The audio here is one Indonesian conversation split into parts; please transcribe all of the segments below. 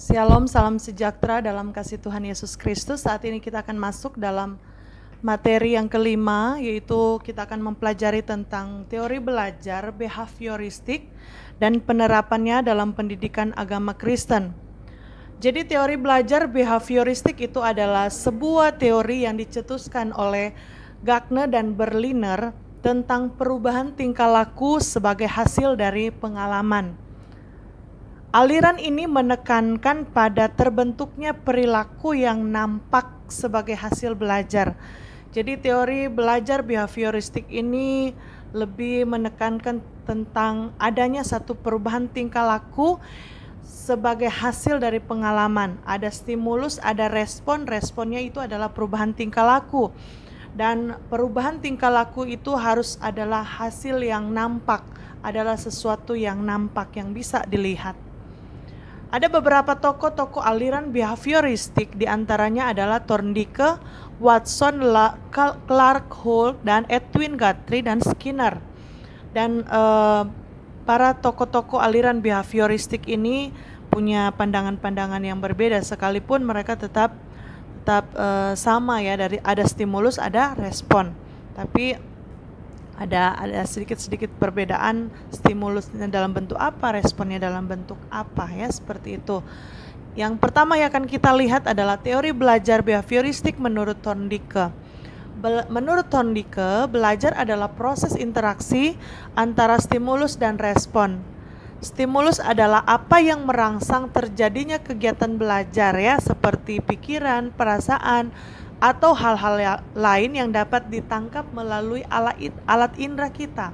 Shalom, salam sejahtera dalam kasih Tuhan Yesus Kristus. Saat ini kita akan masuk dalam materi yang kelima, yaitu kita akan mempelajari tentang teori belajar behavioristik dan penerapannya dalam pendidikan agama Kristen. Jadi teori belajar behavioristik itu adalah sebuah teori yang dicetuskan oleh Gardner dan Berliner tentang perubahan tingkah laku sebagai hasil dari pengalaman. Aliran ini menekankan pada terbentuknya perilaku yang nampak sebagai hasil belajar. Jadi teori belajar behavioristik ini lebih menekankan tentang adanya satu perubahan tingkah laku sebagai hasil dari pengalaman. Ada stimulus, ada respon, responnya itu adalah perubahan tingkah laku. Dan perubahan tingkah laku itu harus adalah hasil yang nampak, adalah sesuatu yang nampak, yang bisa dilihat. Ada beberapa tokoh-tokoh aliran behavioristik, diantaranya adalah Thorndike, Watson, Clark Hull, dan Edwin Guthrie dan Skinner. Dan para tokoh-tokoh aliran behavioristik ini punya pandangan-pandangan yang berbeda, sekalipun mereka tetap sama ya, dari ada stimulus, ada respon. Tapi ada sedikit perbedaan, stimulusnya dalam bentuk apa, responnya dalam bentuk apa ya, seperti itu. Yang pertama yang akan kita lihat adalah teori belajar behavioristik menurut Thorndike. Menurut Thorndike, belajar adalah proses interaksi antara stimulus dan respon. Stimulus adalah apa yang merangsang terjadinya kegiatan belajar ya, seperti pikiran, perasaan, atau hal-hal lain yang dapat ditangkap melalui alat indera kita.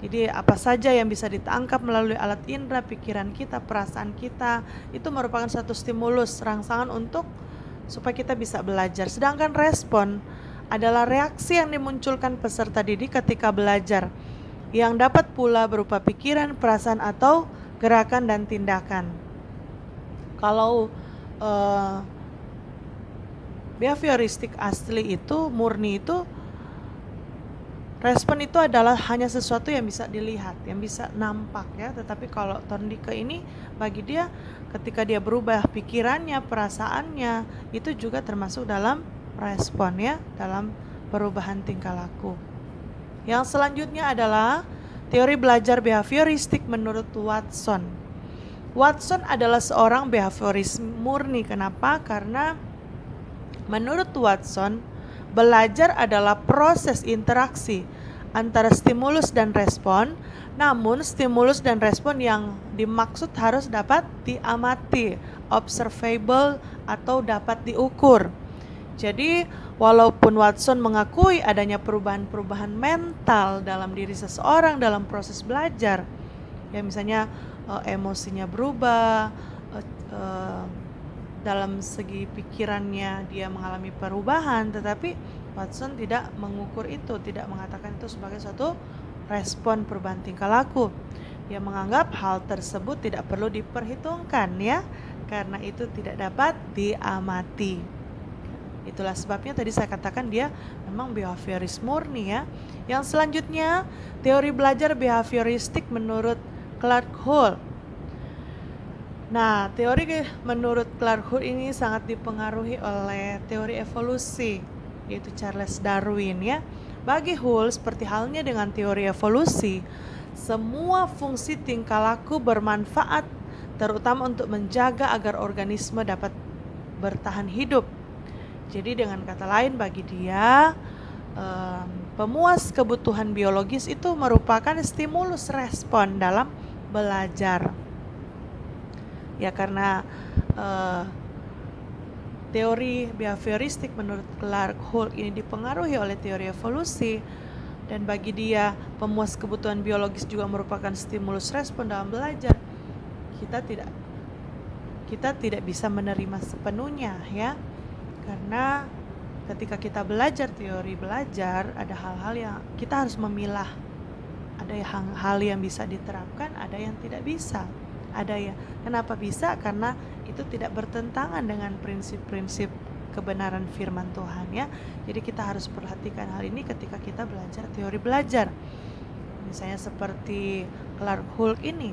Jadi apa saja yang bisa ditangkap melalui alat indera, pikiran kita, perasaan kita, itu merupakan satu stimulus, rangsangan untuk supaya kita bisa belajar. Sedangkan respon adalah reaksi yang dimunculkan peserta didik ketika belajar, yang dapat pula berupa pikiran, perasaan, atau gerakan dan tindakan. Kalau behavioristik asli itu, murni itu, respon itu adalah hanya sesuatu yang bisa dilihat, yang bisa nampak ya. Tetapi kalau Thorndike ini, bagi dia ketika dia berubah pikirannya, perasaannya, itu juga termasuk dalam respon ya, dalam perubahan tingkah laku. Yang selanjutnya adalah teori belajar behavioristik menurut Watson. Watson adalah seorang behavioris murni. Kenapa? Karena menurut Watson, belajar adalah proses interaksi antara stimulus dan respon, namun stimulus dan respon yang dimaksud harus dapat diamati, observable, atau dapat diukur. Jadi, walaupun Watson mengakui adanya perubahan-perubahan mental dalam diri seseorang dalam proses belajar, ya misalnya emosinya berubah, dalam segi pikirannya dia mengalami perubahan, tetapi Watson tidak mengukur itu, tidak mengatakan itu sebagai suatu respon perubahan tingkah laku. Dia menganggap hal tersebut tidak perlu diperhitungkan ya, karena itu tidak dapat diamati. Itulah sebabnya tadi saya katakan dia memang behavioris murni ya. Yang selanjutnya, teori belajar behavioristik menurut Clark Hull. Nah, teori menurut Clark Hull ini sangat dipengaruhi oleh teori evolusi, yaitu Charles Darwin ya. Bagi Hull, seperti halnya dengan teori evolusi, semua fungsi tingkah laku bermanfaat, terutama untuk menjaga agar organisme dapat bertahan hidup. Jadi dengan kata lain, bagi dia pemuas kebutuhan biologis itu merupakan stimulus respon dalam belajar. Ya, karena teori behavioristik menurut Clark Hull ini dipengaruhi oleh teori evolusi, dan bagi dia pemuas kebutuhan biologis juga merupakan stimulus respon dalam belajar, kita tidak bisa menerima sepenuhnya ya. Karena ketika kita belajar teori belajar, ada hal-hal yang kita harus memilah. Ada hal yang bisa diterapkan, ada yang tidak bisa. Ada ya. Kenapa bisa? Karena itu tidak bertentangan dengan prinsip-prinsip kebenaran firman Tuhan ya. Jadi kita harus perhatikan hal ini ketika kita belajar teori belajar. Misalnya seperti Clark Hull ini,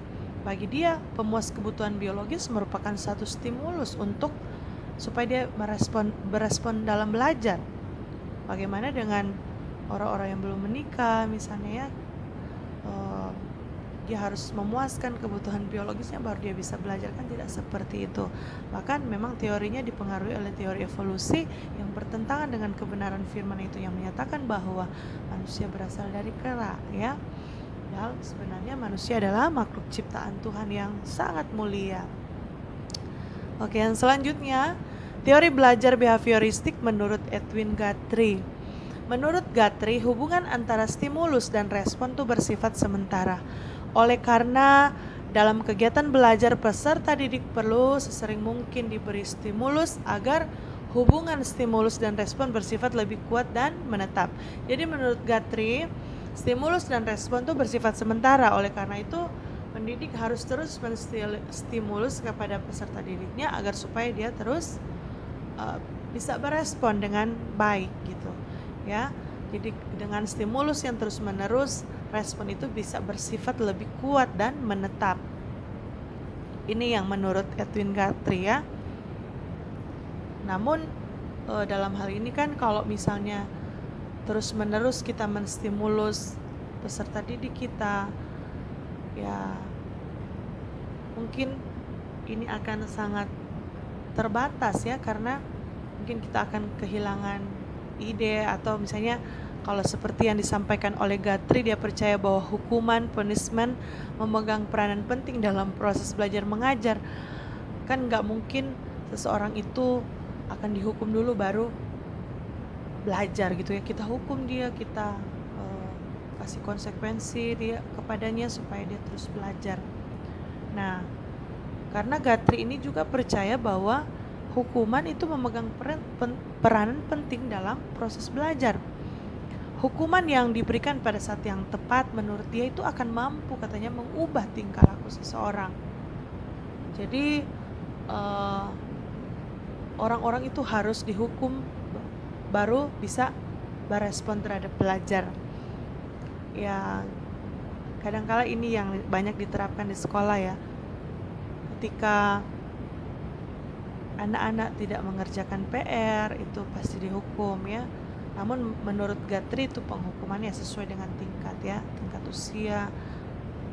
bagi dia pemuas kebutuhan biologis merupakan satu stimulus untuk supaya dia berespon dalam belajar. Bagaimana dengan orang-orang yang belum menikah misalnya ya, dia harus memuaskan kebutuhan biologisnya baru dia bisa belajar, kan tidak seperti itu. Bahkan memang teorinya dipengaruhi oleh teori evolusi yang bertentangan dengan kebenaran firman itu yang menyatakan bahwa manusia berasal dari kera ya. Dan sebenarnya manusia adalah makhluk ciptaan Tuhan yang sangat mulia. Oke, yang selanjutnya teori belajar behavioristik menurut Edwin Guthrie. Menurut Guthrie, hubungan antara stimulus dan respon itu bersifat sementara. Oleh karena dalam kegiatan belajar peserta didik perlu sesering mungkin diberi stimulus agar hubungan stimulus dan respon bersifat lebih kuat dan menetap. Jadi menurut Guthrie, stimulus dan respon itu bersifat sementara. Oleh karena itu pendidik harus terus menstimulus kepada peserta didiknya agar supaya dia terus bisa berespon dengan baik gitu ya. Jadi dengan stimulus yang terus menerus, respon itu bisa bersifat lebih kuat dan menetap. Ini yang menurut Edwin Guthrie ya. Namun dalam hal ini kan kalau misalnya terus menerus kita menstimulus peserta didik kita, ya mungkin ini akan sangat terbatas ya, karena mungkin kita akan kehilangan ide. Atau misalnya kalau seperti yang disampaikan oleh Guthrie, dia percaya bahwa hukuman, punishment memegang peranan penting dalam proses belajar mengajar. Kan nggak mungkin seseorang itu akan dihukum dulu baru belajar gitu ya. Kita hukum dia, kita kasih konsekuensi dia kepadanya supaya dia terus belajar. Nah, karena Guthrie ini juga percaya bahwa hukuman itu memegang peranan penting dalam proses belajar. Hukuman yang diberikan pada saat yang tepat menurut dia itu akan mampu katanya mengubah tingkah laku seseorang. Jadi orang-orang itu harus dihukum baru bisa berespon terhadap belajar. Ya, kadangkala ini yang banyak diterapkan di sekolah ya. Ketika anak-anak tidak mengerjakan PR itu pasti dihukum ya. Namun menurut Guthrie itu penghukumannya sesuai dengan tingkat ya, tingkat usia,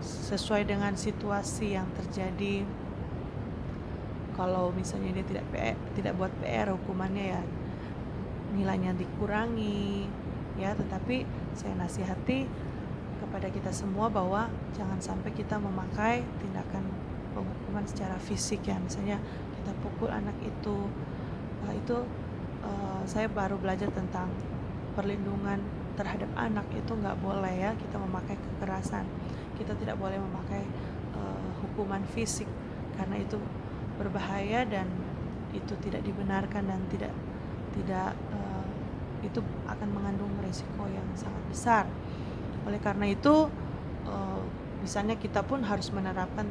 sesuai dengan situasi yang terjadi. Kalau misalnya dia tidak buat PR, hukumannya ya nilainya dikurangi ya. Tetapi saya nasihati kepada kita semua bahwa jangan sampai kita memakai tindakan penghukuman secara fisik ya. Misalnya kita pukul anak itu, saya baru belajar tentang perlindungan terhadap anak, itu nggak boleh ya kita memakai kekerasan. Kita tidak boleh memakai hukuman fisik karena itu berbahaya dan itu tidak dibenarkan dan tidak itu akan mengandung risiko yang sangat besar. Oleh karena itu misalnya kita pun harus menerapkan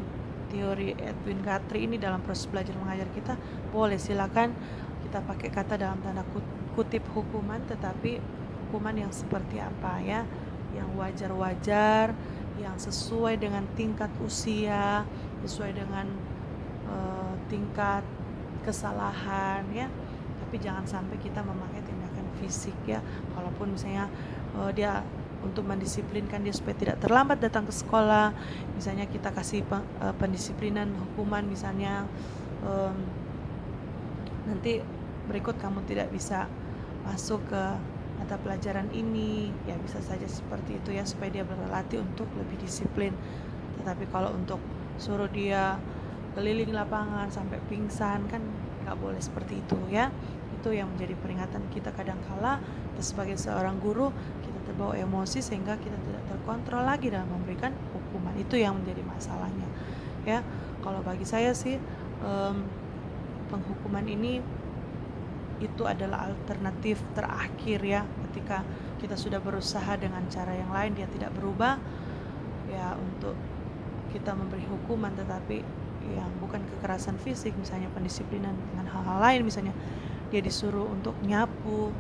teori Edwin Guthrie ini dalam proses belajar mengajar kita. Boleh, silakan kita pakai kata dalam tanda kutip hukuman, tetapi hukuman yang seperti apa ya, yang wajar-wajar, yang sesuai dengan tingkat usia, sesuai dengan tingkat kesalahan ya. Tapi jangan sampai kita memakai tindakan fisik ya. Walaupun misalnya dia untuk mendisiplinkan dia supaya tidak terlambat datang ke sekolah, misalnya kita kasih pendisiplinan hukuman, misalnya nanti berikut kamu tidak bisa masuk ke mata pelajaran ini ya, bisa saja seperti itu ya, supaya dia berlatih untuk lebih disiplin. Tetapi kalau untuk suruh dia keliling lapangan sampai pingsan kan nggak boleh seperti itu ya. Itu yang menjadi peringatan kita. Kadangkala kita sebagai seorang guru kita terbawa emosi sehingga kita tidak terkontrol lagi dalam memberikan hukuman. Itu yang menjadi masalahnya ya. Kalau bagi saya sih penghukuman ini itu adalah alternatif terakhir ya. Ketika kita sudah berusaha dengan cara yang lain dia tidak berubah ya, untuk kita memberi hukuman tetapi yang bukan kekerasan fisik, misalnya pendisiplinan dengan hal-hal lain, misalnya dia disuruh untuk nyapu,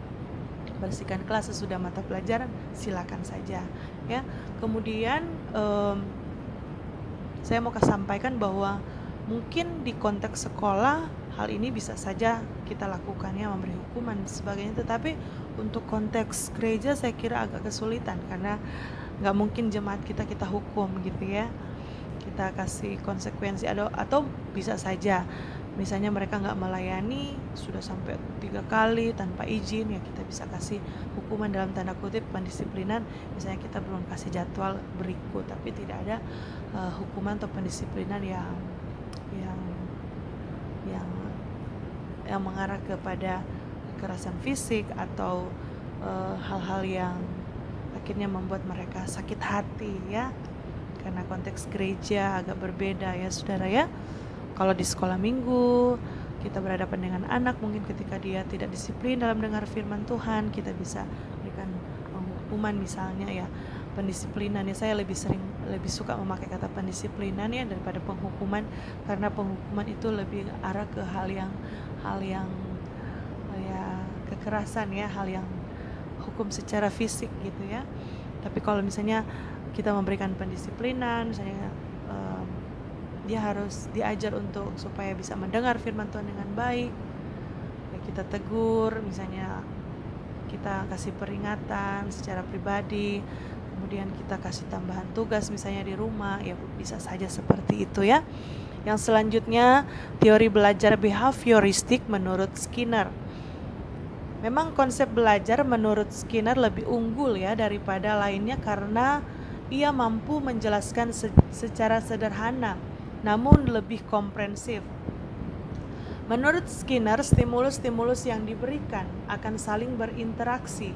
bersihkan kelas sesudah mata pelajaran, silakan saja ya. Kemudian saya mau sampaikan bahwa mungkin di konteks sekolah hal ini bisa saja kita lakukan ya, memberi hukuman dan sebagainya, tetapi untuk konteks gereja saya kira agak kesulitan karena nggak mungkin jemaat kita hukum gitu ya, kita kasih konsekuensi. Atau bisa saja misalnya mereka nggak melayani sudah sampai 3 kali tanpa izin, ya kita bisa kasih hukuman dalam tanda kutip pendisiplinan. Misalnya kita belum kasih jadwal berikut, tapi tidak ada hukuman atau pendisiplinan yang mengarah kepada kekerasan fisik atau hal-hal yang akhirnya membuat mereka sakit hati ya. Karena konteks gereja agak berbeda ya saudara ya. Kalau di sekolah minggu kita berhadapan dengan anak, mungkin ketika dia tidak disiplin dalam dengar firman Tuhan, kita bisa berikan penghukuman misalnya ya, pendisiplinan ya. Saya lebih suka memakai kata pendisiplinan ya daripada penghukuman, karena penghukuman itu lebih arah ke hal yang ya kekerasan ya, hal yang hukum secara fisik gitu ya. Tapi kalau misalnya kita memberikan pendisiplinan, misalnya dia harus diajar supaya bisa mendengar firman Tuhan dengan baik ya, kita tegur, misalnya kita kasih peringatan secara pribadi, kemudian kita kasih tambahan tugas misalnya di rumah, ya bisa saja seperti itu ya. Yang selanjutnya, teori belajar behavioristik menurut Skinner. Memang konsep belajar menurut Skinner lebih unggul ya daripada lainnya karena ia mampu menjelaskan secara sederhana namun lebih komprehensif. Menurut Skinner, stimulus-stimulus yang diberikan akan saling berinteraksi,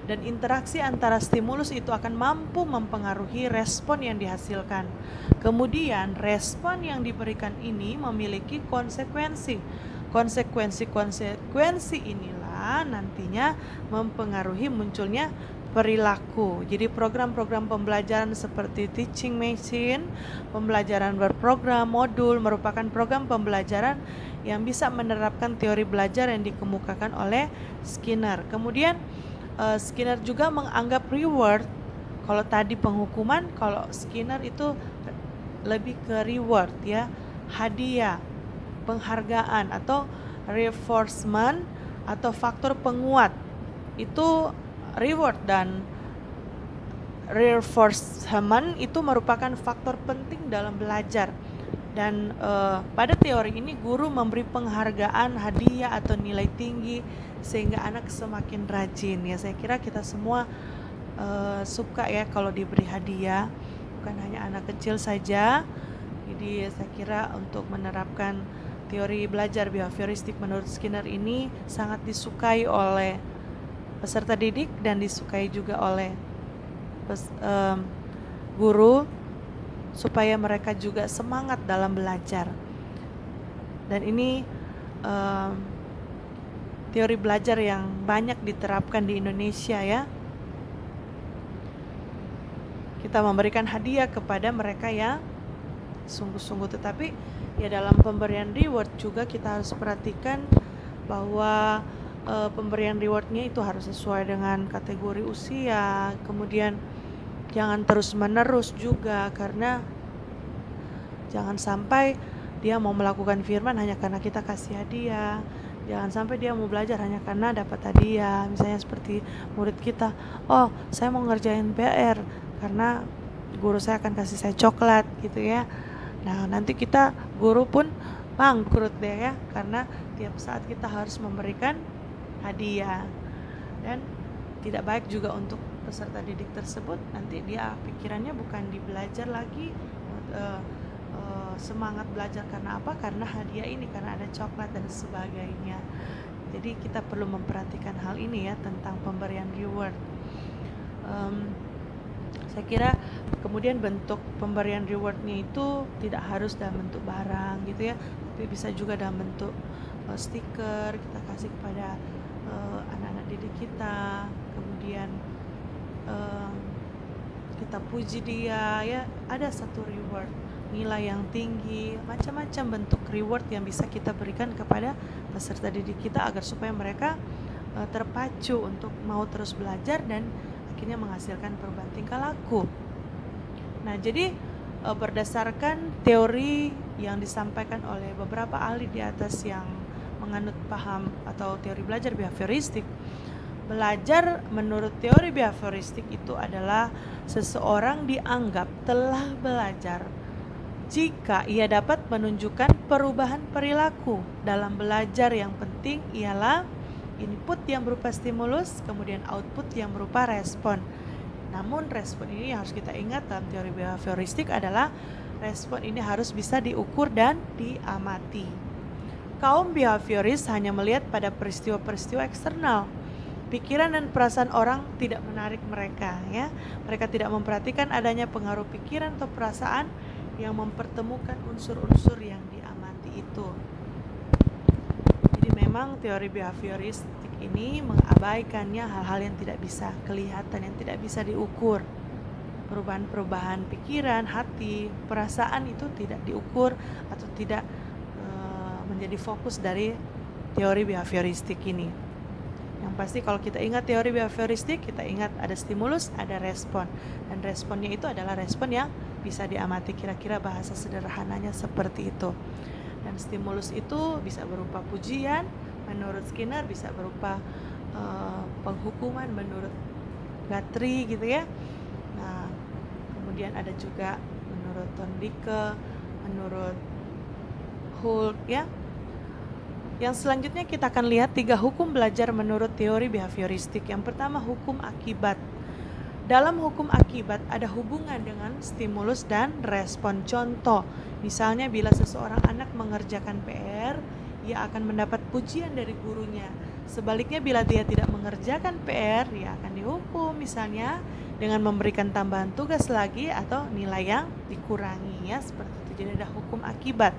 dan interaksi antara stimulus itu akan mampu mempengaruhi respon yang dihasilkan. Kemudian respon yang diberikan ini memiliki konsekuensi. Konsekuensi inilah nantinya mempengaruhi munculnya perilaku. Jadi program-program pembelajaran seperti teaching machine, pembelajaran berprogram, modul merupakan program pembelajaran yang bisa menerapkan teori belajar yang dikemukakan oleh Skinner. Kemudian Skinner juga menganggap reward. Kalau tadi penghukuman, kalau Skinner itu lebih ke reward ya, hadiah, penghargaan atau reinforcement atau faktor penguat. Itu reward dan reinforcement itu merupakan faktor penting dalam belajar. Dan pada teori ini guru memberi penghargaan, hadiah atau nilai tinggi sehingga anak semakin rajin ya. Saya kira kita semua suka ya kalau diberi hadiah, bukan hanya anak kecil saja. Jadi saya kira untuk menerapkan teori belajar behavioristik menurut Skinner ini sangat disukai oleh peserta didik dan disukai juga oleh guru, supaya mereka juga semangat dalam belajar. Dan ini teori belajar yang banyak diterapkan di Indonesia ya. Kita memberikan hadiah kepada mereka yang sungguh-sungguh, tetapi ya dalam pemberian reward juga kita harus perhatikan bahwa pemberian rewardnya itu harus sesuai dengan kategori usia. Kemudian jangan terus menerus juga, karena jangan sampai dia mau melakukan firman hanya karena kita kasih hadiah. Jangan sampai dia mau belajar hanya karena dapat hadiah. Misalnya seperti murid kita, oh saya mau ngerjain PR karena guru saya akan kasih saya coklat gitu ya. Nah nanti kita guru pun bangkrut deh ya, karena tiap saat kita harus memberikan hadiah. Dan tidak baik juga untuk peserta didik tersebut, nanti dia pikirannya bukan di belajar lagi, semangat belajar karena apa? Karena hadiah ini, karena ada coklat dan sebagainya. Jadi kita perlu memperhatikan hal ini ya, tentang pemberian reward. Saya kira kemudian bentuk pemberian rewardnya itu tidak harus dalam bentuk barang gitu ya, tapi bisa juga dalam bentuk stiker kita kasih kepada anak-anak didik kita. Kemudian kita puji dia ya, ada satu reward, nilai yang tinggi, macam-macam bentuk reward yang bisa kita berikan kepada peserta didik kita agar supaya mereka terpacu untuk mau terus belajar dan akhirnya menghasilkan perubahan tingkah laku. Nah jadi berdasarkan teori yang disampaikan oleh beberapa ahli di atas yang menganut paham atau teori belajar behavioristik. Belajar menurut teori behavioristik itu adalah seseorang dianggap telah belajar jika ia dapat menunjukkan perubahan perilaku. Dalam belajar yang penting ialah input yang berupa stimulus, kemudian output yang berupa respon. Namun respon ini yang harus kita ingat dalam teori behavioristik adalah respon ini harus bisa diukur dan diamati. Kaum behavioris hanya melihat pada peristiwa-peristiwa eksternal. Pikiran dan perasaan orang tidak menarik mereka, ya. Mereka tidak memperhatikan adanya pengaruh pikiran atau perasaan yang mempertemukan unsur-unsur yang diamati itu. Jadi memang teori behavioristik ini mengabaikannya hal-hal yang tidak bisa kelihatan, yang tidak bisa diukur. Perubahan-perubahan pikiran, hati, perasaan itu tidak diukur atau tidak menjadi fokus dari teori behavioristik ini. Yang pasti kalau kita ingat teori behavioristik, kita ingat ada stimulus, ada respon. Dan responnya itu adalah respon yang bisa diamati, kira-kira bahasa sederhananya seperti itu. Dan stimulus itu bisa berupa pujian, menurut Skinner bisa berupa penghukuman menurut Guthrie gitu ya. Nah, kemudian ada juga menurut Thorndike, menurut Holt ya. Yang selanjutnya kita akan lihat 3 hukum belajar menurut teori behavioristik. Yang pertama, hukum akibat. Dalam hukum akibat ada hubungan dengan stimulus dan respon. Contoh, misalnya bila seseorang anak mengerjakan PR, ia akan mendapat pujian dari gurunya. Sebaliknya bila dia tidak mengerjakan PR, ia akan dihukum misalnya dengan memberikan tambahan tugas lagi atau nilai yang dikurangi ya, seperti itu. Jadi ada hukum akibat.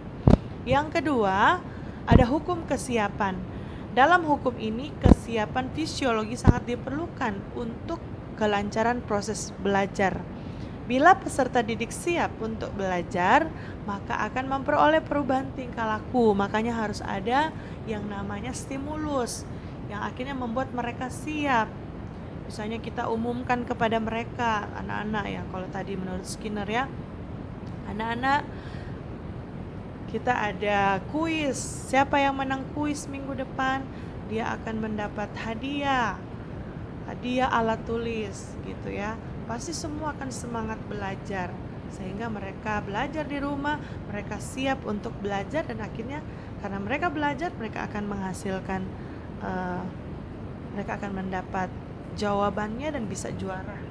Yang kedua, ada hukum kesiapan. Dalam hukum ini, kesiapan fisiologi sangat diperlukan untuk kelancaran proses belajar. Bila peserta didik siap untuk belajar, maka akan memperoleh perubahan tingkah laku. Makanya harus ada yang namanya stimulus, yang akhirnya membuat mereka siap. Misalnya kita umumkan kepada mereka, anak-anak ya, kalau tadi menurut Skinner ya, anak-anak, kita ada kuis. Siapa yang menang kuis minggu depan, dia akan mendapat hadiah alat tulis gitu ya. Pasti semua akan semangat belajar, sehingga mereka belajar di rumah, mereka siap untuk belajar, dan akhirnya karena mereka belajar, mereka akan menghasilkan mereka akan mendapat jawabannya dan bisa juara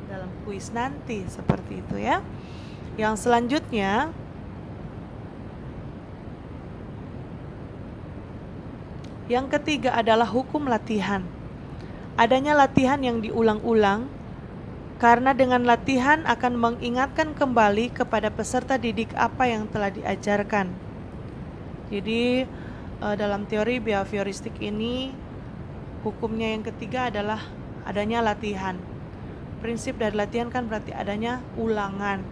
dalam kuis nanti, seperti itu ya. Yang selanjutnya, yang ketiga adalah hukum latihan. Adanya latihan yang diulang-ulang, karena dengan latihan akan mengingatkan kembali kepada peserta didik apa yang telah diajarkan. Jadi dalam teori behavioristik ini, hukumnya yang ketiga adalah adanya latihan. Prinsip dari latihan kan berarti adanya ulangan.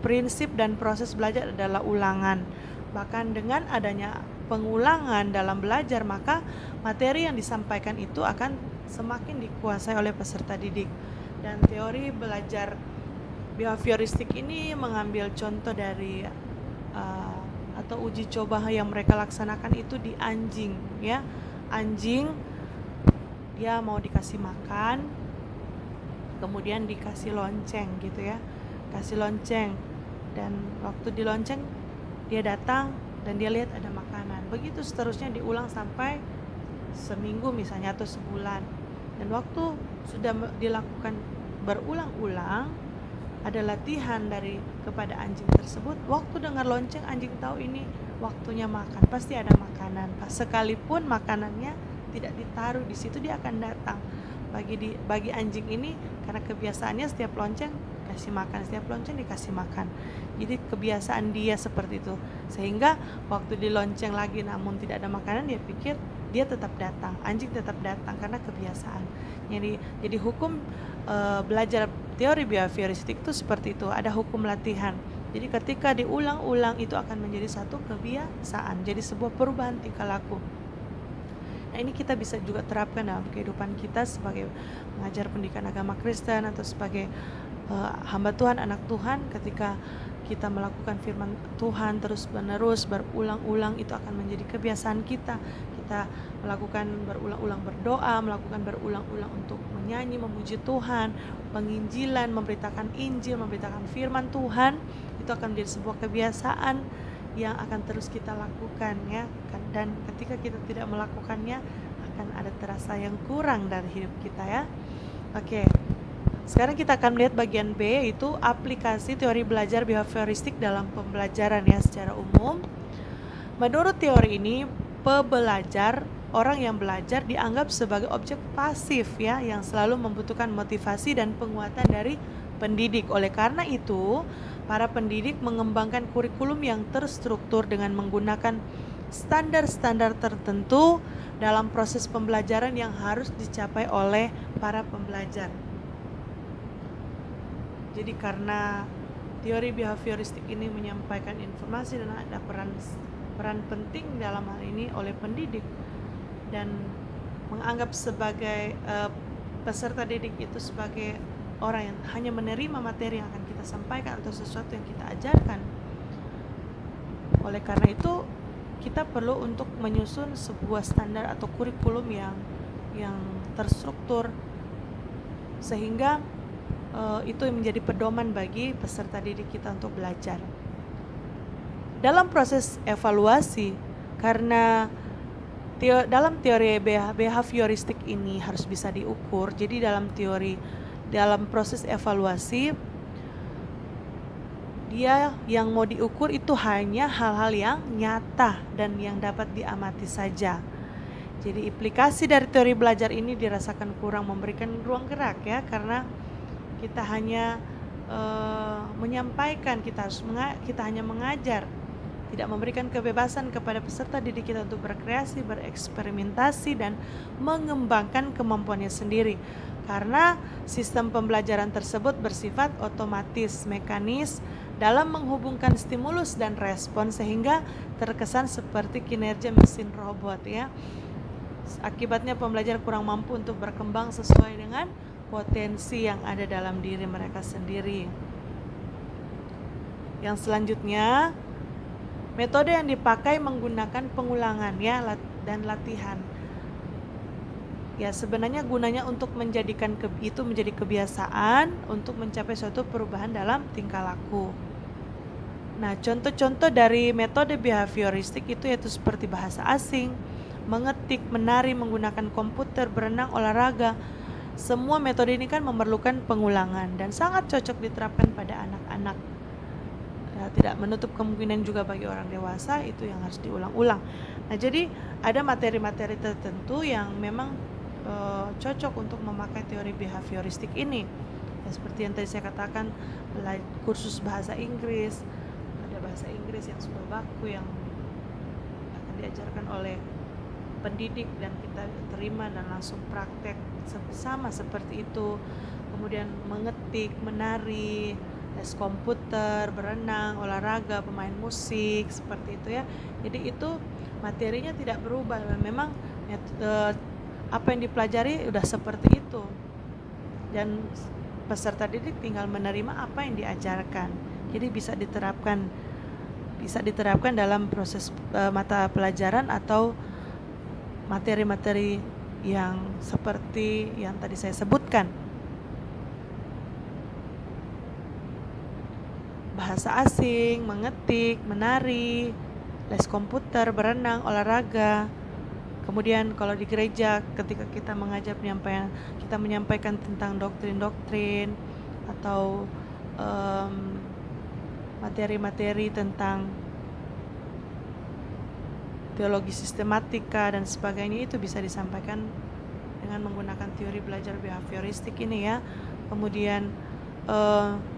Prinsip dan proses belajar adalah ulangan. Bahkan dengan adanya pengulangan dalam belajar, maka materi yang disampaikan itu akan semakin dikuasai oleh peserta didik. Dan teori belajar behavioristik ini mengambil contoh dari atau uji coba yang mereka laksanakan itu di anjing ya. Anjing dia mau dikasih makan, kemudian dikasih lonceng gitu ya, kasih lonceng, dan waktu dilonceng dia datang dan dia lihat ada makanan. Begitu seterusnya diulang sampai seminggu misalnya atau sebulan. Dan waktu sudah dilakukan berulang-ulang, ada latihan dari kepada anjing tersebut. Waktu dengar lonceng, anjing tahu ini waktunya makan, pasti ada makanan. Sekalipun makanannya tidak ditaruh di situ, dia akan datang. Bagi anjing ini, karena kebiasaannya setiap lonceng kasih makan, setiap lonceng dikasih makan. Jadi kebiasaan dia seperti itu, sehingga waktu dilonceng lagi namun tidak ada makanan, dia pikir dia tetap datang, anjing tetap datang karena kebiasaan. Jadi hukum belajar teori behavioristik itu seperti itu, ada hukum latihan. Jadi ketika diulang-ulang itu akan menjadi satu kebiasaan, jadi sebuah perubahan tingkah laku. Nah, ini kita bisa juga terapkan dalam kehidupan kita sebagai pengajar pendidikan agama Kristen atau sebagai hamba Tuhan, anak Tuhan. Ketika kita melakukan firman Tuhan terus-menerus berulang-ulang, itu akan menjadi kebiasaan kita. Kita melakukan berulang-ulang berdoa, melakukan berulang-ulang untuk menyanyi, memuji Tuhan, penginjilan, memberitakan Injil, memberitakan firman Tuhan, itu akan menjadi sebuah kebiasaan yang akan terus kita lakukan ya. Dan ketika kita tidak melakukannya, akan ada terasa yang kurang dari hidup kita ya. Oke. Sekarang kita akan melihat bagian B, yaitu aplikasi teori belajar behavioristik dalam pembelajaran ya secara umum. Menurut teori ini, pembelajar, orang yang belajar dianggap sebagai objek pasif ya, yang selalu membutuhkan motivasi dan penguatan dari pendidik. Oleh karena itu, para pendidik mengembangkan kurikulum yang terstruktur dengan menggunakan standar-standar tertentu dalam proses pembelajaran yang harus dicapai oleh para pembelajar. Jadi karena teori behavioristik ini menyampaikan informasi dan ada peran penting dalam hal ini oleh pendidik, dan menganggap sebagai peserta didik itu sebagai orang yang hanya menerima materi yang akan kita sampaikan atau sesuatu yang kita ajarkan. Oleh karena itu kita perlu untuk menyusun sebuah standar atau kurikulum yang terstruktur sehingga itu menjadi pedoman bagi peserta didik kita untuk belajar. Dalam proses evaluasi, karena dalam teori behavioristik ini harus bisa diukur, jadi dalam proses evaluasi, dia yang mau diukur itu hanya hal-hal yang nyata dan yang dapat diamati saja. Jadi aplikasi dari teori belajar ini dirasakan kurang memberikan ruang gerak ya, karena kita hanya menyampaikan, kita hanya mengajar, tidak memberikan kebebasan kepada peserta didik kita untuk berkreasi, bereksperimentasi, dan mengembangkan kemampuannya sendiri. Karena sistem pembelajaran tersebut bersifat otomatis, mekanis dalam menghubungkan stimulus dan respon, sehingga terkesan seperti kinerja mesin robot ya. Akibatnya pembelajar kurang mampu untuk berkembang sesuai dengan potensi yang ada dalam diri mereka sendiri. Yang selanjutnya, metode yang dipakai menggunakan pengulangan ya dan latihan. Ya, sebenarnya gunanya untuk menjadikan itu menjadi kebiasaan untuk mencapai suatu perubahan dalam tingkah laku. Nah, contoh-contoh dari metode behavioristik itu yaitu seperti bahasa asing, mengetik, menari, menggunakan komputer, berenang, olahraga. Semua metode ini kan memerlukan pengulangan dan sangat cocok diterapkan pada anak-anak. Ya, tidak menutup kemungkinan juga bagi orang dewasa, itu yang harus diulang-ulang. Nah, jadi ada materi-materi tertentu yang memang cocok untuk memakai teori behavioristik ini. Ya, seperti yang tadi saya katakan, kursus bahasa Inggris, ada bahasa Inggris yang sudah baku yang akan diajarkan oleh pendidik dan kita terima dan langsung praktek sama seperti itu. Kemudian mengetik, menari, les komputer, berenang, olahraga, pemain musik, seperti itu ya. Jadi itu materinya tidak berubah, memang apa yang dipelajari udah seperti itu, dan peserta didik tinggal menerima apa yang diajarkan. Jadi bisa diterapkan dalam proses mata pelajaran atau materi-materi yang seperti yang tadi saya sebutkan. Bahasa asing, mengetik, menari, les komputer, berenang, olahraga. Kemudian kalau di gereja ketika kita mengajar kita menyampaikan tentang doktrin-doktrin atau materi-materi tentang teologi sistematika dan sebagainya, itu bisa disampaikan dengan menggunakan teori belajar behavioristik ini ya. Kemudian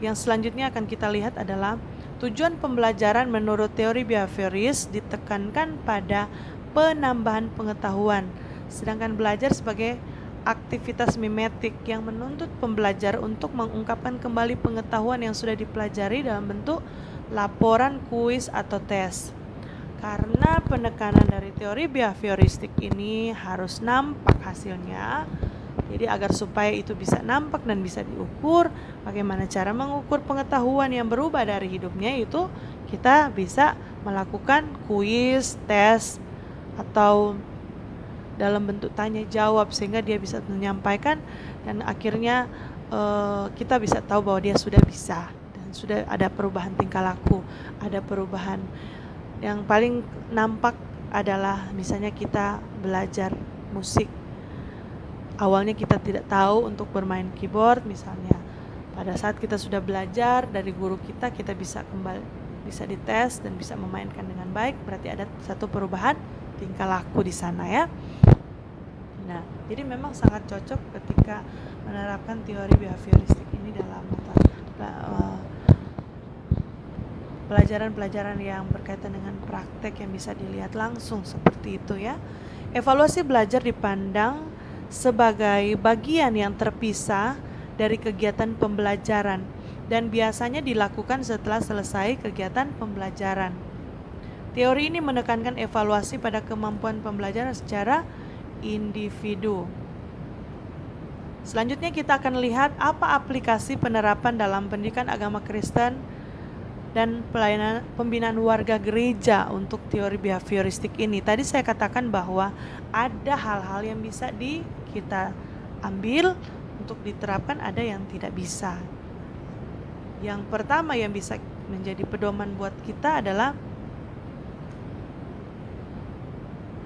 yang selanjutnya akan kita lihat adalah tujuan pembelajaran menurut teori behavioris ditekankan pada penambahan pengetahuan, sedangkan belajar sebagai aktivitas mimetik yang menuntut pembelajar untuk mengungkapkan kembali pengetahuan yang sudah dipelajari dalam bentuk laporan, kuis, atau tes. Karena penekanan dari teori behavioristik ini harus nampak hasilnya, Jadi agar supaya itu bisa nampak dan bisa diukur, bagaimana cara mengukur pengetahuan yang berubah dari hidupnya, itu kita bisa melakukan kuis, tes, atau dalam bentuk tanya jawab sehingga dia bisa menyampaikan dan akhirnya kita bisa tahu bahwa dia sudah bisa dan sudah ada perubahan tingkah laku, ada perubahan. Yang paling nampak adalah misalnya kita belajar musik. Awalnya kita tidak tahu untuk bermain keyboard misalnya. Pada saat kita sudah belajar dari guru kita, kita bisa kembali, bisa dites dan bisa memainkan dengan baik. Berarti ada satu perubahan tingkah laku di sana ya. Nah, jadi memang sangat cocok ketika menerapkan teori behavioristik ini dalam pelajaran-pelajaran yang berkaitan dengan praktek yang bisa dilihat langsung seperti itu ya. Evaluasi belajar dipandang sebagai bagian yang terpisah dari kegiatan pembelajaran dan biasanya dilakukan setelah selesai kegiatan pembelajaran. Teori ini menekankan evaluasi pada kemampuan pembelajaran secara individu. Selanjutnya kita akan lihat apa aplikasi penerapan dalam pendidikan agama Kristen dan pelayanan pembinaan warga gereja untuk teori behavioristik ini. Tadi saya katakan bahwa ada hal-hal yang bisa kita ambil untuk diterapkan, ada yang tidak bisa. Yang pertama yang bisa menjadi pedoman buat kita adalah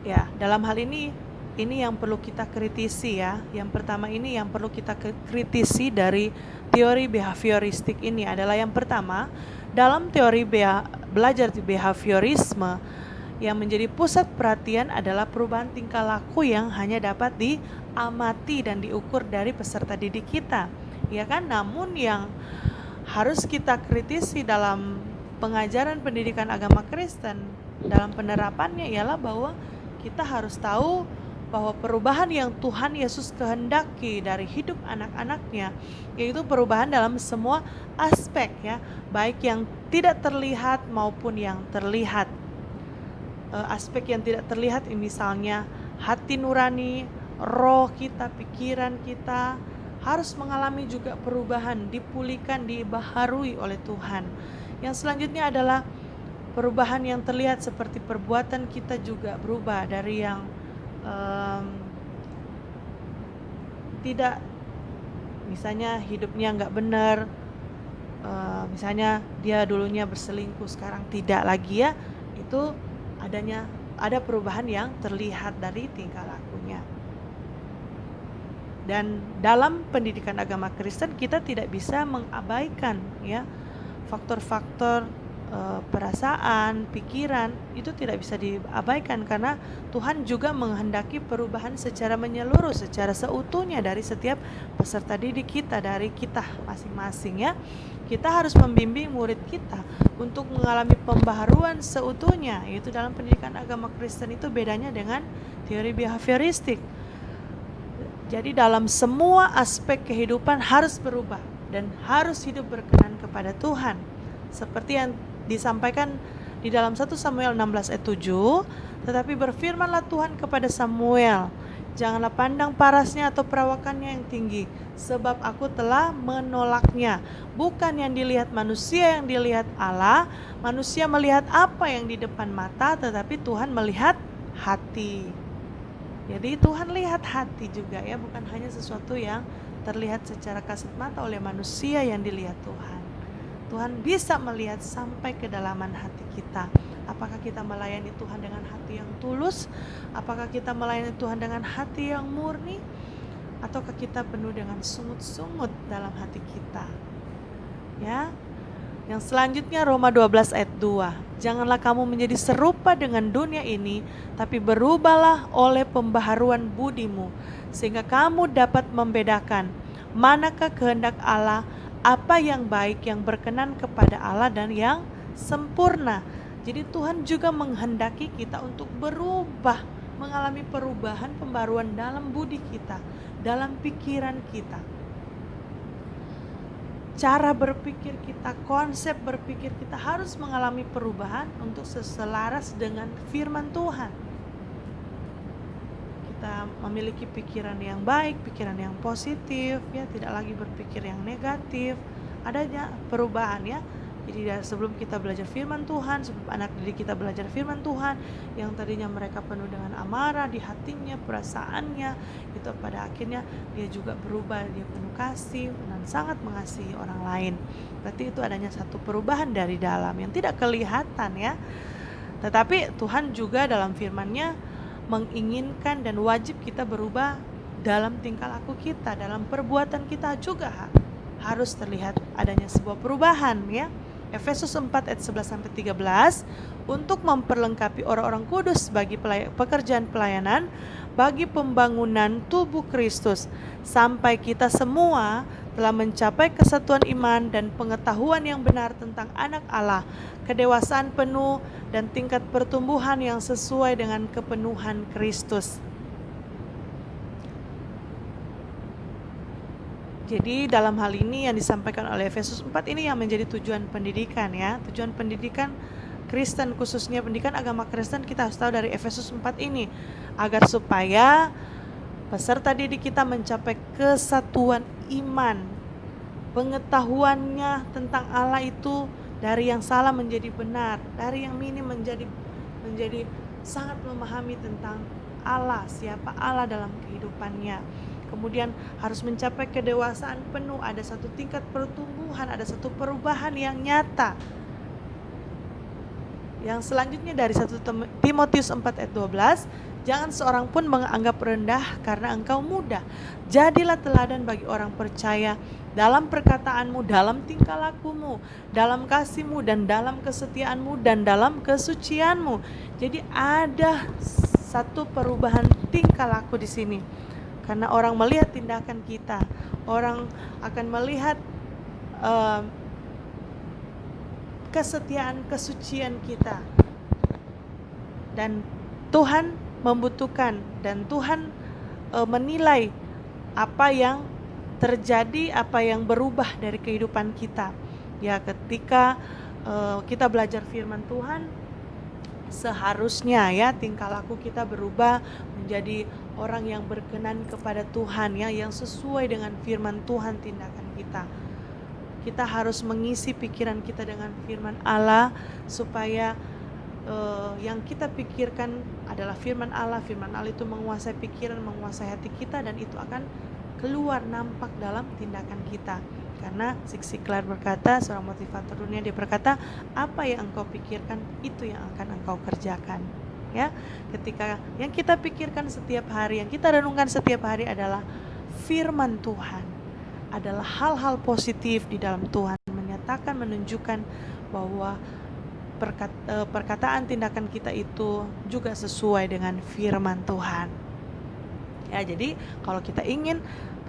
ya, dalam hal ini yang perlu kita kritisi ya. Yang pertama ini yang perlu kita kritisi dari teori behavioristik ini adalah yang pertama, dalam teori belajar behaviorisme yang menjadi pusat perhatian adalah perubahan tingkah laku yang hanya dapat diamati dan diukur dari peserta didik kita, ya kan? Namun yang harus kita kritisi dalam pengajaran pendidikan agama Kristen dalam penerapannya ialah bahwa kita harus tahu bahwa perubahan yang Tuhan Yesus kehendaki dari hidup anak-anaknya, yaitu perubahan dalam semua aspek ya, baik yang tidak terlihat maupun yang terlihat. Aspek yang tidak terlihat misalnya hati nurani, roh kita, pikiran kita harus mengalami juga perubahan, dipulihkan, dibaharui oleh Tuhan. Yang selanjutnya adalah perubahan yang terlihat seperti perbuatan kita juga berubah dari yang tidak, misalnya hidupnya nggak benar, misalnya dia dulunya berselingkuh sekarang tidak lagi ya, itu ada perubahan yang terlihat dari tingkah lakunya. Dan dalam pendidikan agama Kristen kita tidak bisa mengabaikan ya faktor-faktor perasaan, pikiran, itu tidak bisa diabaikan karena Tuhan juga menghendaki perubahan secara menyeluruh, secara seutuhnya dari setiap peserta didik kita, dari kita masing-masing ya. Kita harus membimbing murid kita untuk mengalami pembaharuan seutuhnya, yaitu dalam pendidikan agama Kristen itu bedanya dengan teori behavioristik. Jadi dalam semua aspek kehidupan harus berubah dan harus hidup berkenan kepada Tuhan. Seperti yang disampaikan di dalam 1 Samuel 16 ayat 7, tetapi berfirmanlah Tuhan kepada Samuel, janganlah pandang parasnya atau perawakannya yang tinggi, sebab aku telah menolaknya. Bukan yang dilihat manusia yang dilihat Allah. Manusia melihat apa yang di depan mata, tetapi Tuhan melihat hati. Jadi Tuhan lihat hati juga ya, bukan hanya sesuatu yang terlihat secara kasat mata oleh manusia yang dilihat Tuhan. Tuhan bisa melihat sampai kedalaman hati kita. Apakah kita melayani Tuhan dengan hati yang tulus? Apakah kita melayani Tuhan dengan hati yang murni? Ataukah kita penuh dengan sungut-sungut dalam hati kita? Ya. Yang selanjutnya Roma 12 ayat 2. Janganlah kamu menjadi serupa dengan dunia ini, tapi berubahlah oleh pembaharuan budimu, sehingga kamu dapat membedakan manakah kehendak Allah, apa yang baik, yang berkenan kepada Allah dan yang sempurna. Jadi Tuhan juga menghendaki kita untuk berubah, mengalami perubahan, pembaruan dalam budi kita, dalam pikiran kita. Cara berpikir kita, konsep berpikir kita harus mengalami perubahan untuk selaras dengan firman Tuhan. Kita kita memiliki pikiran yang baik, pikiran yang positif, ya, tidak lagi berpikir yang negatif. Adanya perubahan, ya. Jadi sebelum kita belajar firman Tuhan, sebelum anak didik kita belajar firman Tuhan, yang tadinya mereka penuh dengan amarah di hatinya, perasaannya, itu pada akhirnya dia juga berubah, dia penuh kasih dan sangat mengasihi orang lain. Berarti itu adanya satu perubahan dari dalam yang tidak kelihatan, ya. Tetapi Tuhan juga dalam firman-Nya menginginkan dan wajib kita berubah dalam tingkah laku kita, dalam perbuatan kita juga harus terlihat adanya sebuah perubahan, ya. Efesus 4 ayat 11 sampai 13, untuk memperlengkapi orang-orang kudus bagi pekerjaan pelayanan, bagi pembangunan tubuh Kristus, sampai kita semua telah mencapai kesatuan iman dan pengetahuan yang benar tentang anak Allah, kedewasaan penuh dan tingkat pertumbuhan yang sesuai dengan kepenuhan Kristus. Jadi dalam hal ini yang disampaikan oleh Efesus 4 ini yang menjadi tujuan pendidikan, ya. Tujuan pendidikan Kristen, khususnya pendidikan agama Kristen, kita harus tahu dari Efesus 4 ini, agar supaya peserta didik kita mencapai kesatuan iman, pengetahuannya tentang Allah itu dari yang salah menjadi benar, dari yang minim menjadi sangat memahami tentang Allah, siapa Allah dalam kehidupannya. Kemudian harus mencapai kedewasaan penuh, ada satu tingkat pertumbuhan, ada satu perubahan yang nyata. Yang selanjutnya dari 1 Timotius 4 ayat 12, jangan seorang pun menganggap rendah karena engkau muda. Jadilah teladan bagi orang percaya dalam perkataanmu, dalam tingkah lakumu, dalam kasihmu, dan dalam kesetiaanmu, dan dalam kesucianmu. Jadi ada satu perubahan tingkah laku di sini. Karena orang melihat tindakan kita, orang akan melihat kesetiaan, kesucian kita. Dan Tuhan membutuhkan dan Tuhan menilai apa yang terjadi, apa yang berubah dari kehidupan kita. Ya, ketika kita belajar firman Tuhan, seharusnya, ya, tingkah laku kita berubah menjadi orang yang berkenan kepada Tuhan, ya, yang sesuai dengan firman Tuhan tindakan kita. Kita harus mengisi pikiran kita dengan firman Allah supaya yang kita pikirkan adalah firman Allah. Firman Allah itu menguasai pikiran, menguasai hati kita, dan itu akan keluar nampak dalam tindakan kita. Karena Zig Ziglar berkata, seorang motivator dunia, dia berkata, apa yang engkau pikirkan itu yang akan engkau kerjakan. Ya, ketika yang kita pikirkan setiap hari, yang kita renungkan setiap hari adalah firman Tuhan, adalah hal-hal positif di dalam Tuhan, menyatakan, menunjukkan bahwa perkataan tindakan kita itu juga sesuai dengan firman Tuhan. Ya, jadi kalau kita ingin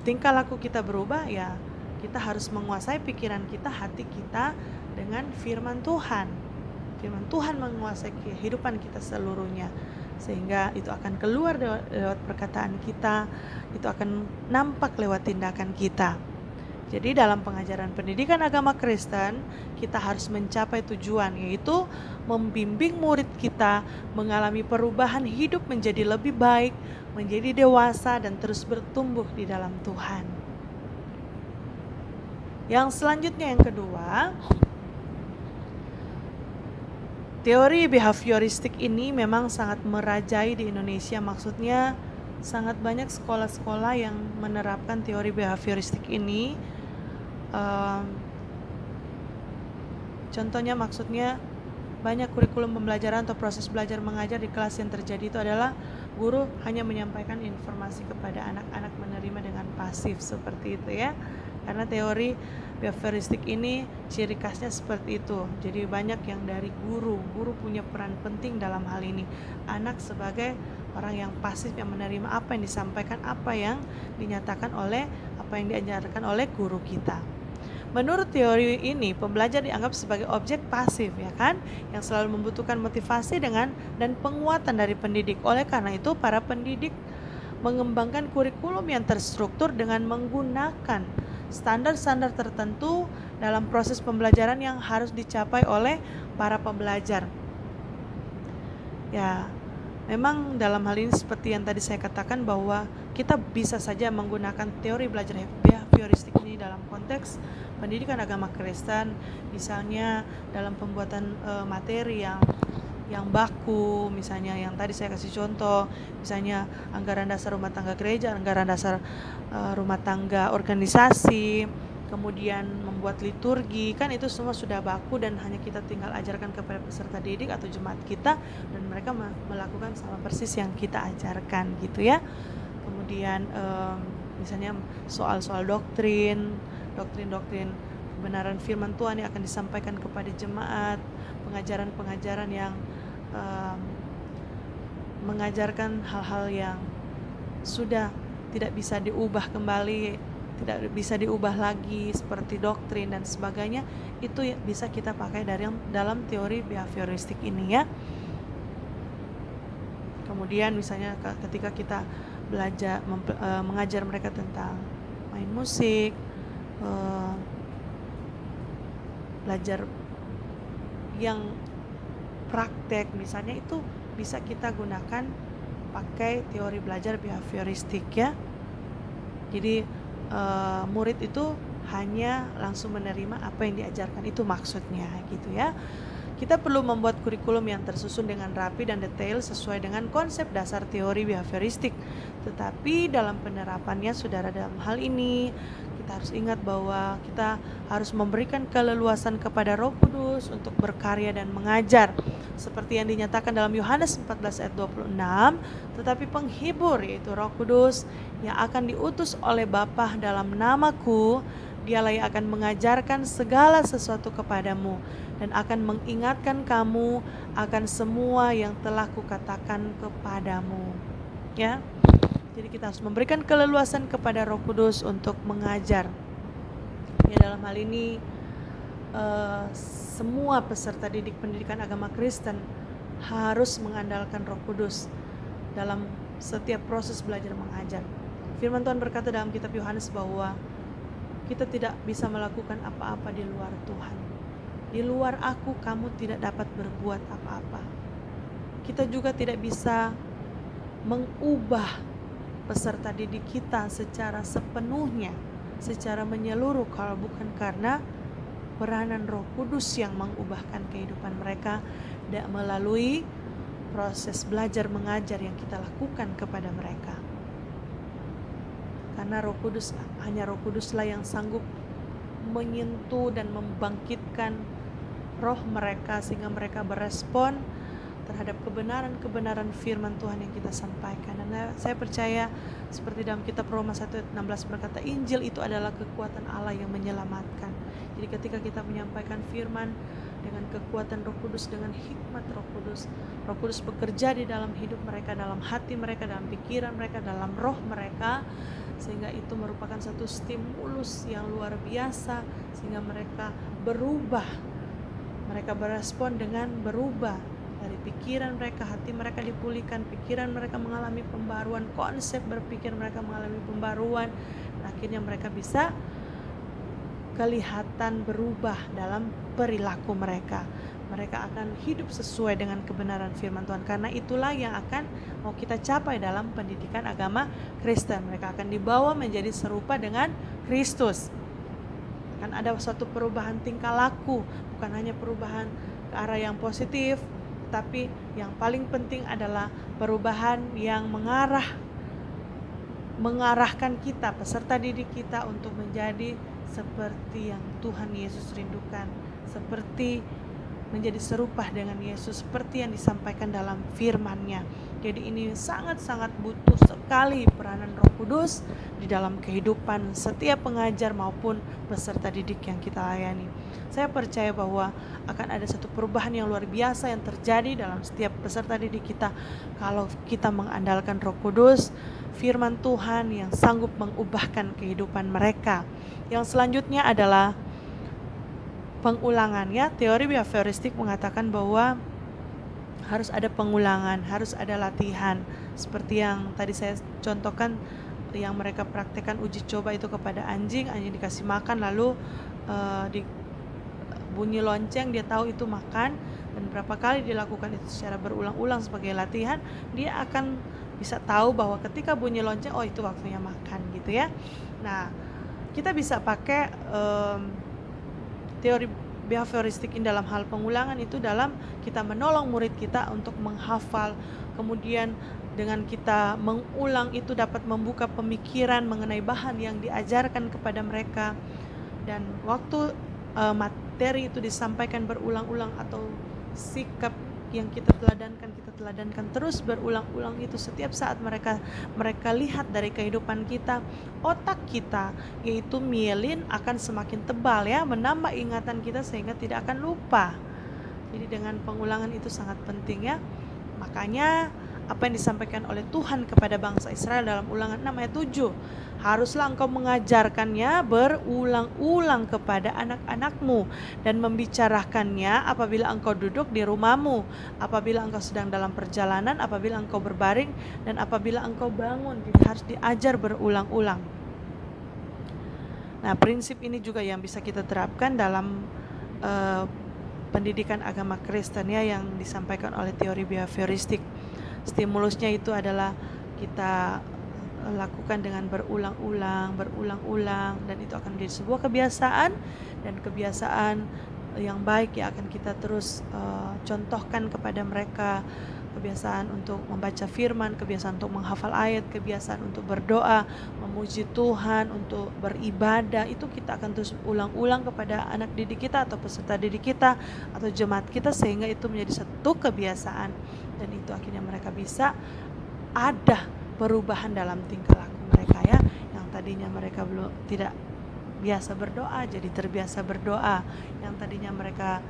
tingkah laku kita berubah, ya, kita harus menguasai pikiran kita, hati kita dengan firman Tuhan. Firman Tuhan menguasai kehidupan kita seluruhnya, sehingga itu akan keluar lewat perkataan kita, itu akan nampak lewat tindakan kita. Jadi dalam pengajaran pendidikan agama Kristen, kita harus mencapai tujuan, yaitu membimbing murid kita mengalami perubahan hidup menjadi lebih baik, menjadi dewasa, dan terus bertumbuh di dalam Tuhan. Yang selanjutnya, yang kedua, teori behavioristik ini memang sangat merajai di Indonesia. Maksudnya sangat banyak sekolah-sekolah yang menerapkan teori behavioristik ini. Contohnya, maksudnya banyak kurikulum pembelajaran atau proses belajar mengajar di kelas yang terjadi itu adalah guru hanya menyampaikan informasi kepada anak-anak, menerima dengan pasif, seperti itu, ya. Karena teori behavioristik ini ciri khasnya seperti itu. Jadi banyak yang dari guru punya peran penting dalam hal ini. Anak sebagai orang yang pasif, yang menerima apa yang disampaikan, apa yang dinyatakan oleh, apa yang diajarkan oleh guru kita. Menurut teori ini, pembelajar dianggap sebagai objek pasif, ya kan, yang selalu membutuhkan motivasi dan penguatan dari pendidik. Oleh karena itu, para pendidik mengembangkan kurikulum yang terstruktur dengan menggunakan standar-standar tertentu dalam proses pembelajaran yang harus dicapai oleh para pembelajar. Ya, Memang dalam hal ini seperti yang tadi saya katakan bahwa kita bisa saja menggunakan teori belajar behavioristik ini dalam konteks pendidikan agama Kristen, misalnya dalam pembuatan materi yang baku, misalnya yang tadi saya kasih contoh, misalnya anggaran dasar rumah tangga gereja, anggaran dasar rumah tangga organisasi, kemudian membuat liturgi, kan itu semua sudah baku dan hanya kita tinggal ajarkan kepada peserta didik atau jemaat kita dan mereka melakukan sama persis yang kita ajarkan gitu ya. Kemudian misalnya soal-soal doktrin kebenaran firman Tuhan yang akan disampaikan kepada jemaat, pengajaran-pengajaran yang mengajarkan hal-hal yang sudah tidak bisa diubah kembali, tidak bisa diubah lagi seperti doktrin dan sebagainya, itu bisa kita pakai dalam teori behavioristik ini ya. Kemudian misalnya ketika kita belajar mengajar mereka tentang main musik, belajar yang praktek misalnya, itu bisa kita gunakan pakai teori belajar behavioristik ya. Jadi murid itu hanya langsung menerima apa yang diajarkan, itu maksudnya gitu ya. Kita perlu membuat kurikulum yang tersusun dengan rapi dan detail sesuai dengan konsep dasar teori behavioristik. Tetapi dalam penerapannya, saudara, dalam hal ini kita harus ingat bahwa kita harus memberikan keleluasan kepada Roh Kudus untuk berkarya dan mengajar. Seperti yang dinyatakan dalam Yohanes 14 ayat 26, tetapi penghibur yaitu Roh Kudus yang akan diutus oleh Bapa dalam namaku, dialah yang akan mengajarkan segala sesuatu kepadamu dan akan mengingatkan kamu akan semua yang telah kukatakan kepadamu. Ya. Jadi kita harus memberikan keleluasan kepada Roh Kudus untuk mengajar. Ya, dalam hal ini semua peserta didik pendidikan agama Kristen harus mengandalkan Roh Kudus dalam setiap proses belajar mengajar. Firman Tuhan berkata dalam kitab Yohanes bahwa kita tidak bisa melakukan apa-apa di luar Tuhan. Di luar aku, kamu tidak dapat berbuat apa-apa. Kita juga tidak bisa mengubah peserta didik kita secara sepenuhnya, secara menyeluruh, kalau bukan karena peranan Roh Kudus yang mengubahkan kehidupan mereka melalui proses belajar mengajar yang kita lakukan kepada mereka. Karena hanya Roh Kuduslah yang sanggup menyentuh dan membangkitkan roh mereka sehingga mereka berespon terhadap kebenaran-kebenaran firman Tuhan yang kita sampaikan. Dan saya percaya seperti dalam kitab Roma 1:16 berkata, Injil itu adalah kekuatan Allah yang menyelamatkan. Jadi ketika kita menyampaikan firman dengan kekuatan Roh Kudus, dengan hikmat Roh Kudus bekerja di dalam hidup mereka, dalam hati mereka, dalam pikiran mereka, dalam roh mereka, sehingga itu merupakan satu stimulus yang luar biasa sehingga mereka berubah. Mereka berespon dengan berubah. Dari pikiran mereka, hati mereka dipulihkan, pikiran mereka mengalami pembaruan, konsep berpikir mereka mengalami pembaruan, dan akhirnya mereka bisa kelihatan berubah dalam perilaku mereka. Mereka akan hidup sesuai dengan kebenaran firman Tuhan. Karena itulah yang akan mau kita capai dalam pendidikan agama Kristen. Mereka akan dibawa menjadi serupa dengan Kristus. Akan ada suatu perubahan tingkah laku, bukan hanya perubahan ke arah yang positif, tapi yang paling penting adalah perubahan yang mengarahkan kita, peserta didik kita, untuk menjadi seperti yang Tuhan Yesus rindukan, seperti menjadi serupa dengan Yesus seperti yang disampaikan dalam firman-Nya. Jadi ini sangat-sangat butuh sekali peranan Roh Kudus di dalam kehidupan setiap pengajar maupun peserta didik yang kita layani. Saya percaya bahwa akan ada satu perubahan yang luar biasa yang terjadi dalam setiap peserta didik kita kalau kita mengandalkan Roh Kudus, firman Tuhan yang sanggup mengubahkan kehidupan mereka. Yang selanjutnya adalah pengulangan, ya. Teori behavioristik mengatakan bahwa harus ada pengulangan, harus ada latihan. Seperti yang tadi saya contohkan, yang mereka praktekkan uji coba itu kepada anjing dikasih makan, lalu bunyi lonceng, dia tahu itu makan. dan berapa kali dilakukan itu secara berulang-ulang sebagai latihan, dia akan bisa tahu bahwa ketika bunyi lonceng, oh itu waktunya makan gitu ya. Nah, kita bisa pakai teori behavioristik ini dalam hal pengulangan itu dalam kita menolong murid kita untuk menghafal, kemudian dengan kita mengulang itu dapat membuka pemikiran mengenai bahan yang diajarkan kepada mereka. Dan waktu materi itu disampaikan berulang-ulang atau sikap yang kita teladankan terus berulang-ulang itu setiap saat mereka lihat dari kehidupan kita, otak kita yaitu mielin akan semakin tebal ya, menambah ingatan kita sehingga tidak akan lupa. Jadi dengan pengulangan itu sangat penting ya. Makanya apa yang disampaikan oleh Tuhan kepada bangsa Israel dalam Ulangan 6 ayat 7, haruslah engkau mengajarkannya berulang-ulang kepada anak-anakmu dan membicarakannya apabila engkau duduk di rumahmu, apabila engkau sedang dalam perjalanan, apabila engkau berbaring, dan apabila engkau bangun. Jadi harus diajar berulang-ulang. Nah, prinsip ini juga yang bisa kita terapkan dalam pendidikan agama Kristen ya, yang disampaikan oleh teori behavioristik. Stimulusnya itu adalah kita lakukan dengan berulang-ulang, dan itu akan menjadi sebuah kebiasaan, dan kebiasaan yang baik yang akan kita terus contohkan kepada mereka. Kebiasaan untuk membaca firman, kebiasaan untuk menghafal ayat, kebiasaan untuk berdoa, memuji Tuhan, untuk beribadah, itu kita akan terus ulang-ulang kepada anak didik kita atau peserta didik kita atau jemaat kita, sehingga itu menjadi satu kebiasaan, dan itu akhirnya mereka bisa ada perubahan dalam tingkah laku mereka ya, yang tadinya mereka tidak biasa berdoa jadi terbiasa berdoa, yang tadinya mereka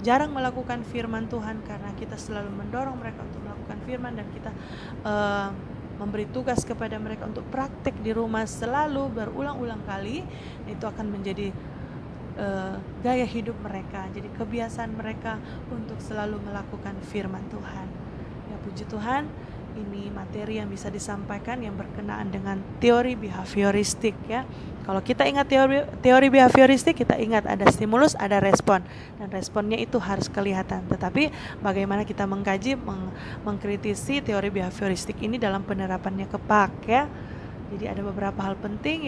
jarang melakukan firman Tuhan karena kita selalu mendorong mereka untuk melakukan firman, dan kita memberi tugas kepada mereka untuk praktek di rumah selalu berulang-ulang kali. Itu akan menjadi gaya hidup mereka, jadi kebiasaan mereka untuk selalu melakukan firman Tuhan. Ya, puji Tuhan, ini materi yang bisa disampaikan yang berkenaan dengan teori behavioristik ya. Kalau kita ingat teori behavioristik, kita ingat ada stimulus, ada respon, dan responnya itu harus kelihatan. Tetapi bagaimana kita mengkaji, mengkritisi teori behavioristik ini dalam penerapannya ke PAK ya. Jadi ada beberapa hal penting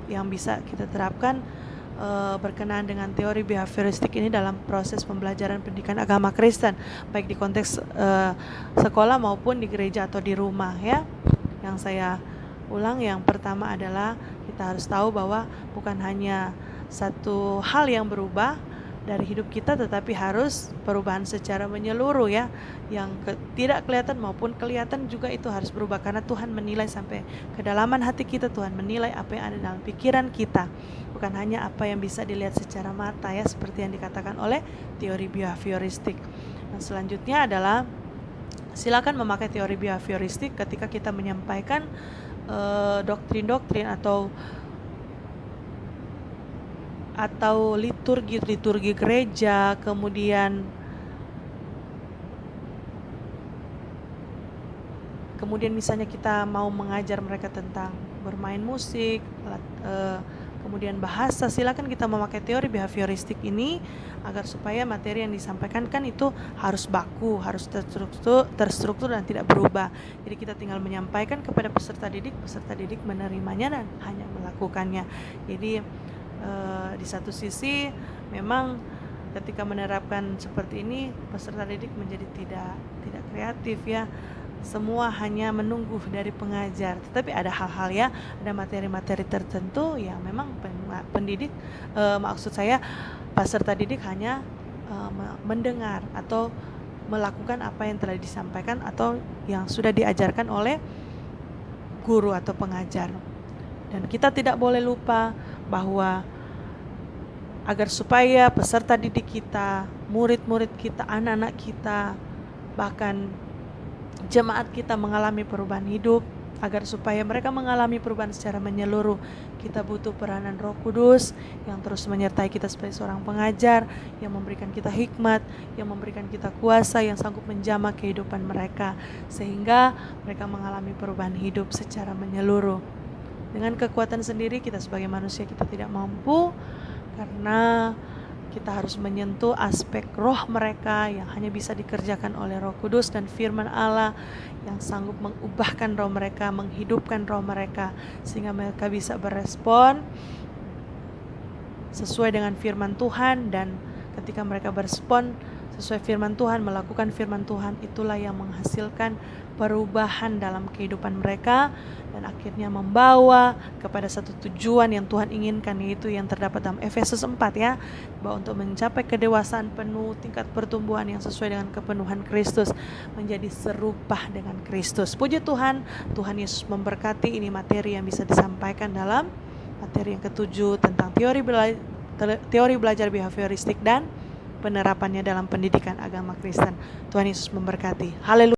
yang bisa kita terapkan berkenaan dengan teori behavioristik ini dalam proses pembelajaran pendidikan agama Kristen, baik di konteks sekolah maupun di gereja atau di rumah ya. Yang saya ulang, yang pertama adalah kita harus tahu bahwa bukan hanya satu hal yang berubah dari hidup kita, tetapi harus perubahan secara menyeluruh ya, yang tidak kelihatan maupun kelihatan juga itu harus berubah, karena Tuhan menilai sampai kedalaman hati kita. Tuhan menilai apa yang ada dalam pikiran kita, bukan hanya apa yang bisa dilihat secara mata ya, seperti yang dikatakan oleh teori behavioristik. Nah, selanjutnya adalah silakan memakai teori behavioristik ketika kita menyampaikan doktrin-doktrin atau liturgi gereja, kemudian misalnya kita mau mengajar mereka tentang bermain musik, kemudian bahasa, silakan kita memakai teori behavioristik ini agar supaya materi yang disampaikan kan itu harus baku, harus terstruktur dan tidak berubah. Jadi kita tinggal menyampaikan kepada peserta didik menerimanya dan hanya melakukannya. Jadi di satu sisi memang ketika menerapkan seperti ini peserta didik menjadi tidak kreatif ya, semua hanya menunggu dari pengajar. Tetapi ada hal-hal ya, ada materi-materi tertentu yang memang pendidik, maksud saya peserta didik hanya mendengar atau melakukan apa yang telah disampaikan atau yang sudah diajarkan oleh guru atau pengajar. Dan kita tidak boleh lupa bahwa agar supaya peserta didik kita, murid-murid kita, anak-anak kita, bahkan jemaat kita mengalami perubahan hidup, agar supaya mereka mengalami perubahan secara menyeluruh, kita butuh peranan Roh Kudus yang terus menyertai kita sebagai seorang pengajar, yang memberikan kita hikmat, yang memberikan kita kuasa, yang sanggup menjamah kehidupan mereka, sehingga mereka mengalami perubahan hidup secara menyeluruh. Dengan kekuatan sendiri kita sebagai manusia kita tidak mampu, karena kita harus menyentuh aspek roh mereka yang hanya bisa dikerjakan oleh Roh Kudus dan firman Allah yang sanggup mengubahkan roh mereka, menghidupkan roh mereka, sehingga mereka bisa berespon sesuai dengan firman Tuhan. Dan ketika mereka berespon sesuai firman Tuhan, melakukan firman Tuhan, itulah yang menghasilkan perubahan dalam kehidupan mereka dan akhirnya membawa kepada satu tujuan yang Tuhan inginkan, yaitu yang terdapat dalam Efesus 4 ya, bahwa untuk mencapai kedewasaan penuh, tingkat pertumbuhan yang sesuai dengan kepenuhan Kristus, menjadi serupa dengan Kristus. Puji Tuhan, Tuhan Yesus memberkati. Ini materi yang bisa disampaikan dalam materi yang ketujuh tentang teori belajar behavioristik dan penerapannya dalam pendidikan agama Kristen. Tuhan Yesus memberkati. Haleluya.